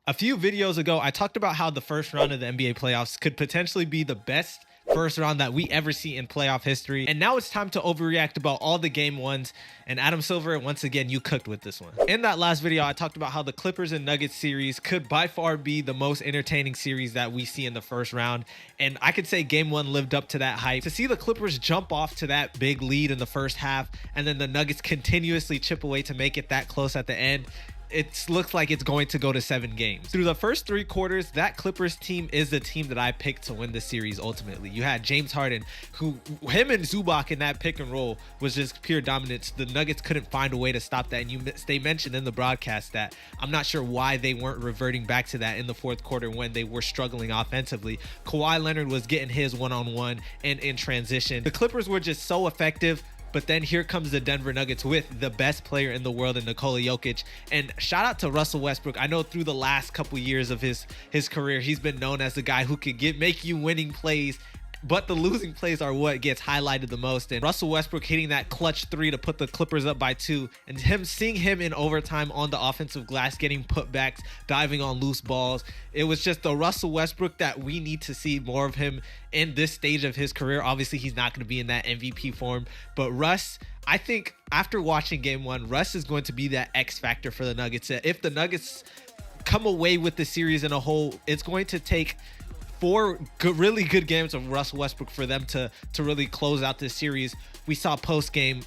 A few videos ago, I talked about how the first round of the NBA playoffs could potentially be the best first round that we ever see in playoff history. And now it's time to overreact about all the game ones. And Adam Silver, once again, you cooked with this one. In that last video, I talked about how the Clippers and Nuggets series could by far be the most entertaining series that we see in the first round. And I could say game one lived up to that hype. To see the Clippers jump off to that big lead in the first half, and then the Nuggets continuously chip away to make it that close at the end, it looks like it's going to go to 7 games. Through the first 3 quarters, that Clippers team is the team that I picked to win the series ultimately. You had James Harden, him and Zubac in that pick and roll was just pure dominance. The Nuggets couldn't find a way to stop that. And they mentioned in the broadcast that I'm not sure why they weren't reverting back to that in the fourth quarter when they were struggling offensively. Kawhi Leonard was getting his one-on-one and in transition. The Clippers were just so effective. But then here comes the Denver Nuggets with the best player in the world in Nikola Jokic. And shout out to Russell Westbrook. I know through the last couple years of his career, he's been known as the guy who could make you winning plays. But the losing plays are what gets highlighted the most. And Russell Westbrook hitting that clutch 3 to put the Clippers up by 2. And seeing him in overtime on the offensive glass, getting putbacks, diving on loose balls. It was just the Russell Westbrook that we need to see more of him in this stage of his career. Obviously, he's not going to be in that MVP form. But Russ, I think after watching game 1, Russ is going to be that X factor for the Nuggets. If the Nuggets come away with the series in a whole, it's going to take 4 really good games of Russell Westbrook for them to really close out this series. We saw post-game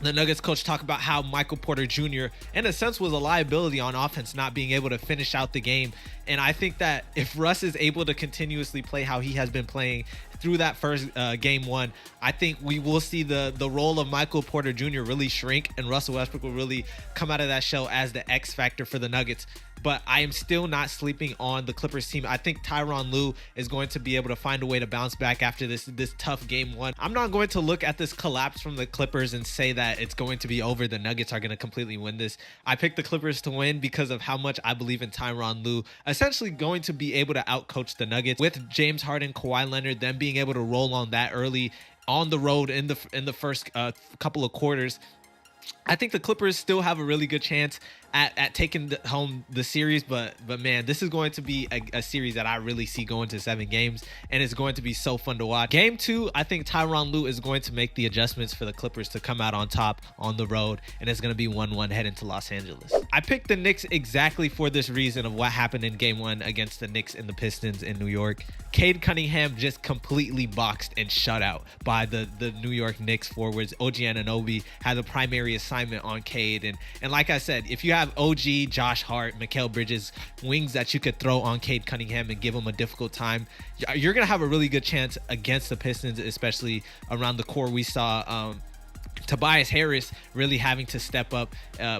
the Nuggets coach talk about how Michael Porter Jr. in a sense was a liability on offense, not being able to finish out the game. And I think that if Russ is able to continuously play how he has been playing through that first game 1, I think we will see the role of Michael Porter Jr. really shrink, and Russell Westbrook will really come out of that shell as the X factor for the Nuggets. But I am still not sleeping on the Clippers team. I think Tyronn Lue is going to be able to find a way to bounce back after this tough game 1. I'm not going to look at this collapse from the Clippers and say that it's going to be over. The Nuggets are going to completely win this. I picked the Clippers to win because of how much I believe in Tyronn Lue essentially going to be able to outcoach the Nuggets with James Harden, Kawhi Leonard, them being able to roll on that early on the road in the first couple of quarters. I think the Clippers still have a really good chance at taking home the series, but man, this is going to be a series that I really see going to 7 games, and it's going to be so fun to watch. Game 2, I think Tyronn Lue is going to make the adjustments for the Clippers to come out on top on the road, and it's going to be 1-1 heading to Los Angeles. I picked the Knicks exactly for this reason of what happened in game 1 against the Knicks and the Pistons in New York. Cade Cunningham just completely boxed and shut out by the New York Knicks forwards. OG Anunoby had the primary assignment on Cade, and like I said, if you have OG, Josh Hart, Mikal Bridges, wings that you could throw on Cade Cunningham and give him a difficult time, you're going to have a really good chance against the Pistons, especially around the core. We saw Tobias Harris really having to step up,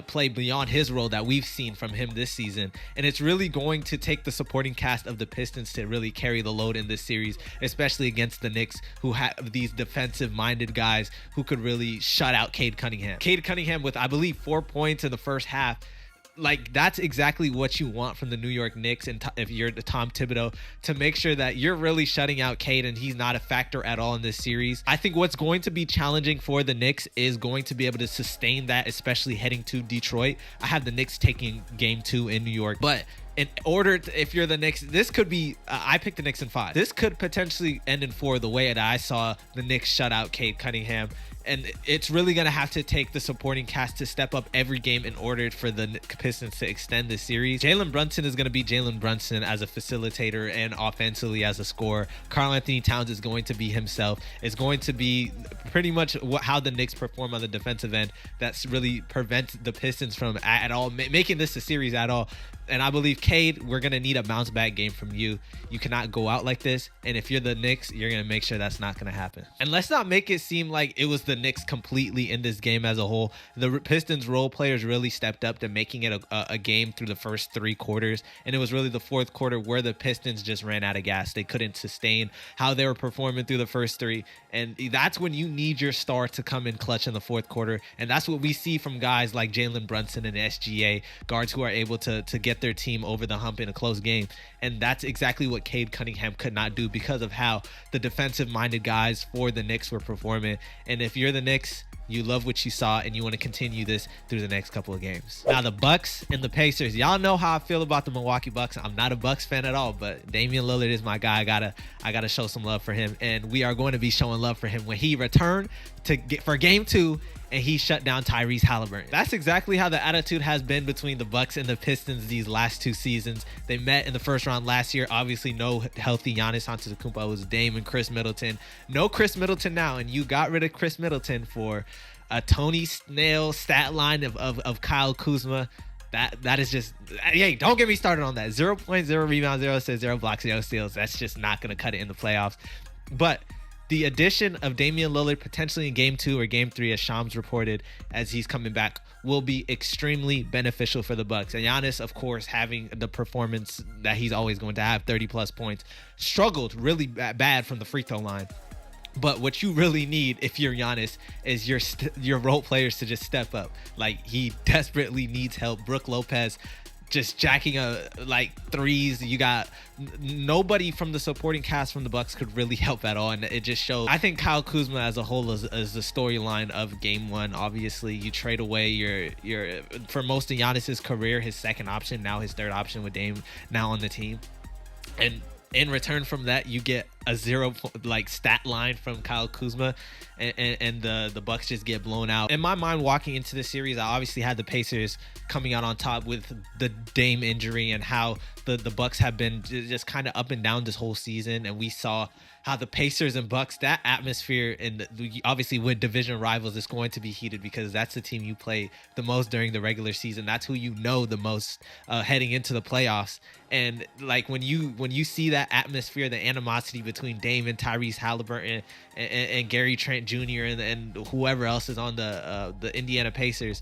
play beyond his role that we've seen from him this season. And it's really going to take the supporting cast of the Pistons to really carry the load in this series, especially against the Knicks, who have these defensive-minded guys who could really shut out Cade Cunningham. Cade Cunningham with, I believe, 4 points in the first half. Like, that's exactly what you want from the New York Knicks, and if you're the Tom Thibodeau, to make sure that you're really shutting out Cade and he's not a factor at all in this series. I think what's going to be challenging for the Knicks is going to be able to sustain that, especially heading to Detroit. I have the Knicks taking game 2 in New York, but in order to, if you're the Knicks, this could be, I picked the Knicks in 5. This could potentially end in 4 the way that I saw the Knicks shut out Cade Cunningham. And it's really going to have to take the supporting cast to step up every game in order for the Pistons to extend the series. Jalen Brunson is going to be Jalen Brunson as a facilitator and offensively as a scorer. Karl Anthony Towns is going to be himself. It's going to be pretty much how the Knicks perform on the defensive end that's really prevents the Pistons from at all making this a series at all. And I believe, Cade, we're going to need a bounce back game from you. You cannot go out like this. And if you're the Knicks, you're going to make sure that's not going to happen. And let's not make it seem like it was the Knicks completely in this game as a whole. The Pistons role players really stepped up to making it a game through the first 3 quarters. And it was really the fourth quarter where the Pistons just ran out of gas. They couldn't sustain how they were performing through the first 3. And that's when you need your star to come in clutch in the fourth quarter. And that's what we see from guys like Jalen Brunson and SGA, guards who are able to get get their team over the hump in a close game. And that's exactly what Cade Cunningham could not do because of how the defensive-minded guys for the Knicks were performing. And if you're the Knicks, you love what you saw and you want to continue this through the next couple of games. Now the Bucks and the Pacers, y'all know how I feel about the Milwaukee Bucks. I'm not a Bucks fan at all, but Damian Lillard is my guy. I gotta show some love for him, and we are going to be showing love for him when he returned for game 2 and he shut down Tyrese Halliburton. That's exactly how the attitude has been between the Bucks and the Pistons these last 2 seasons. They met in the first round last year. Obviously, no healthy Giannis Antetokounmpo. It was Dame and Chris Middleton. No Chris Middleton now, and you got rid of Chris Middleton for a Tony Snell stat line of Kyle Kuzma. That is just, hey, don't get me started on that. 0.0 rebounds, 0 assists, 0 blocks, 0 steals. That's just not going to cut it in the playoffs. But the addition of Damian Lillard potentially in game 2 or game 3, as Shams reported, as he's coming back, will be extremely beneficial for the Bucks. And Giannis, of course, having the performance that he's always going to have, 30 plus points, struggled really bad from the free throw line. But what you really need if you're Giannis is your role players to just step up. Like, he desperately needs help. Brook Lopez just jacking like threes. You got nobody from the supporting cast from the Bucks could really help at all, and it just shows. I think Kyle Kuzma as a whole is the storyline of game 1. Obviously, you trade away your for most of Giannis's career, his second option, now his third option with Dame now on the team, and in return from that, you get a 0 stat line from Kyle Kuzma, and the Bucks just get blown out. In my mind, walking into the series, I obviously had the Pacers coming out on top with the Dame injury and how the Bucks have been just kind of up and down this whole season. And we saw how the Pacers and Bucks, that atmosphere, and obviously with division rivals, is going to be heated because that's the team you play the most during the regular season. That's who you know the most heading into the playoffs. And like when you see that atmosphere, the animosity between Dame and Tyrese Halliburton and Gary Trent Jr. and whoever else is on the Indiana Pacers,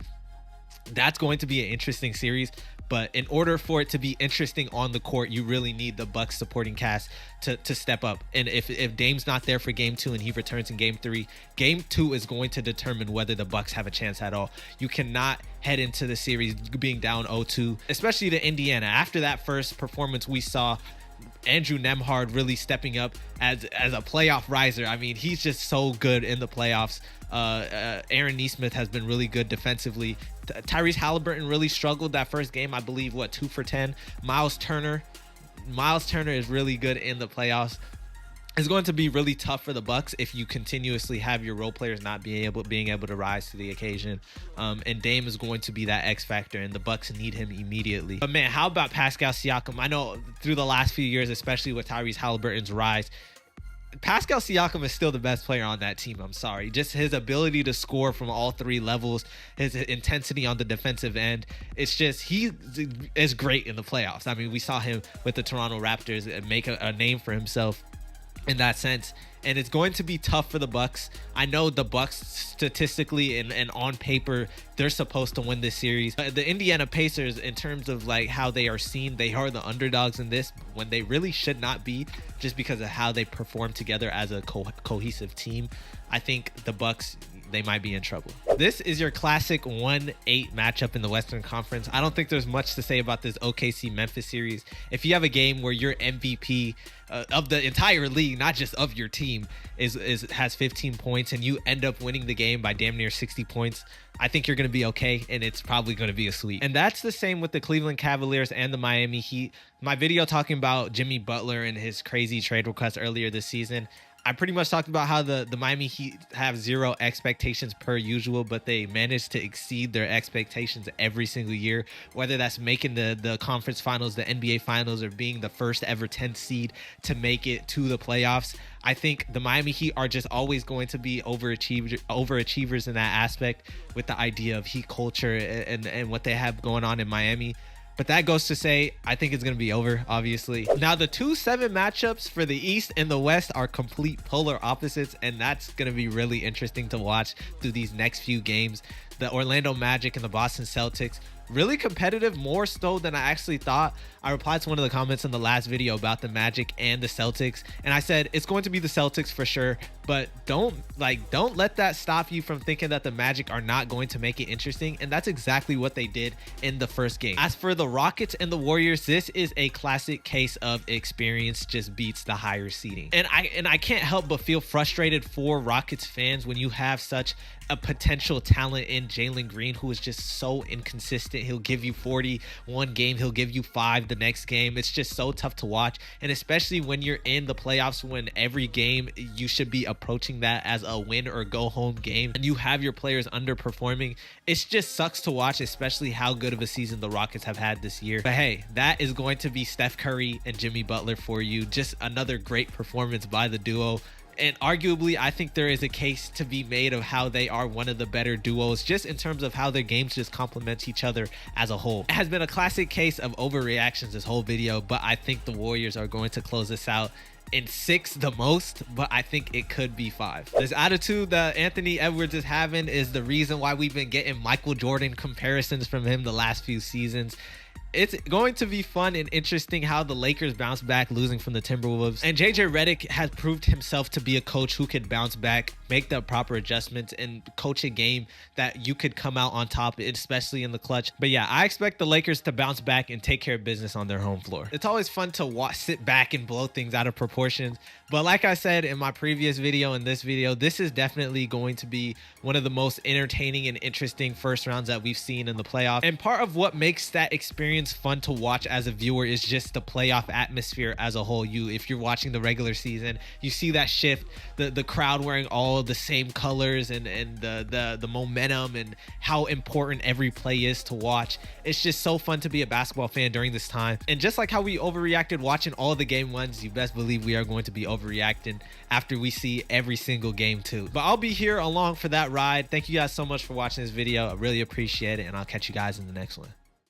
that's going to be an interesting series. But in order for it to be interesting on the court, you really need the Bucks supporting cast to step up. And if Dame's not there for game 2 and he returns in game 3, game 2 is going to determine whether the Bucks have a chance at all. You cannot head into the series being down 0-2, especially to Indiana. After that first performance, we saw Andrew Nembhard really stepping up as a playoff riser. I mean, he's just so good in the playoffs. Aaron Nesmith has been really good defensively. Tyrese Halliburton really struggled that first game. I believe 2 for 10. Miles Turner is really good in the playoffs. It's going to be really tough for the Bucks if you continuously have your role players not being able to rise to the occasion. And Dame is going to be that X factor, and the Bucks need him immediately. But man, how about Pascal Siakam? I know through the last few years, especially with Tyrese Halliburton's rise, Pascal Siakam is still the best player on that team. I'm sorry. Just his ability to score from all 3 levels, his intensity on the defensive end. It's just, he is great in the playoffs. I mean, we saw him with the Toronto Raptors make a name for himself in that sense. And it's going to be tough for the Bucks. I know the Bucks statistically and on paper, they're supposed to win this series. The Indiana Pacers, in terms of like how they are seen, they are the underdogs in this when they really should not be, just because of how they perform together as a cohesive team. I think the Bucks, they might be in trouble. This is your classic 1-8 matchup in the Western Conference. I don't think there's much to say about this OKC-Memphis series. If you have a game where your MVP of the entire league, not just of your team, has 15 points and you end up winning the game by damn near 60 points, I think you're going to be okay, and it's probably going to be a sweep. And that's the same with the Cleveland Cavaliers and the Miami Heat. My video talking about Jimmy Butler and his crazy trade request earlier this season, I pretty much talked about how the Miami Heat have 0 expectations per usual, but they manage to exceed their expectations every single year, whether that's making the conference finals, the NBA finals, or being the first ever 10th seed to make it to the playoffs. I think the Miami Heat are just always going to be overachievers in that aspect, with the idea of Heat culture and what they have going on in Miami. But that goes to say, I think it's going to be over, obviously. Now, the 2-7 matchups for the East and the West are complete polar opposites, and that's going to be really interesting to watch through these next few games. The Orlando Magic and the Boston Celtics really competitive, more so than I actually thought. I replied to one of the comments in the last video about the Magic and the Celtics, and I said it's going to be the Celtics for sure, but don't let that stop you from thinking that the Magic are not going to make it interesting, and that's exactly what they did in the first game. As for the Rockets and the Warriors, this is a classic case of experience just beats the higher seeding, and I can't help but feel frustrated for Rockets fans when you have such a potential talent in Jalen Green, who is just so inconsistent. He'll give you 40 one game, he'll give you 5 the next game. It's just so tough to watch, and especially when you're in the playoffs, when every game you should be approaching that as a win or go home game, and you have your players underperforming. It just sucks to watch, especially how good of a season the Rockets have had this year. But hey, that is going to be Steph Curry and Jimmy Butler for you. Just another great performance by the duo. And arguably, I think there is a case to be made of how they are one of the better duos, just in terms of how their games just complement each other as a whole. It has been a classic case of overreactions this whole video, but I think the Warriors are going to close this out in 6 the most, but I think it could be 5. This attitude that Anthony Edwards is having is the reason why we've been getting Michael Jordan comparisons from him the last few seasons. It's going to be fun and interesting how the Lakers bounce back losing from the Timberwolves. And JJ Redick has proved himself to be a coach who could bounce back, make the proper adjustments, and coach a game that you could come out on top, especially in the clutch. But yeah, I expect the Lakers to bounce back and take care of business on their home floor. It's always fun to sit back and blow things out of proportions. But like I said in my previous video and this video, this is definitely going to be one of the most entertaining and interesting first rounds that we've seen in the playoff. And part of what makes that experience fun to watch as a viewer is just the playoff atmosphere as a whole. If you're watching the regular season, you see that shift, the crowd wearing all the same colors, and the momentum and how important every play is to watch. It's just so fun to be a basketball fan during this time. And just like how we overreacted watching all the game ones, you best believe we are going to be overreacting after we see every single game too. But I'll be here along for that ride. Thank you guys so much for watching this video. I really appreciate it, and I'll catch you guys in the next one.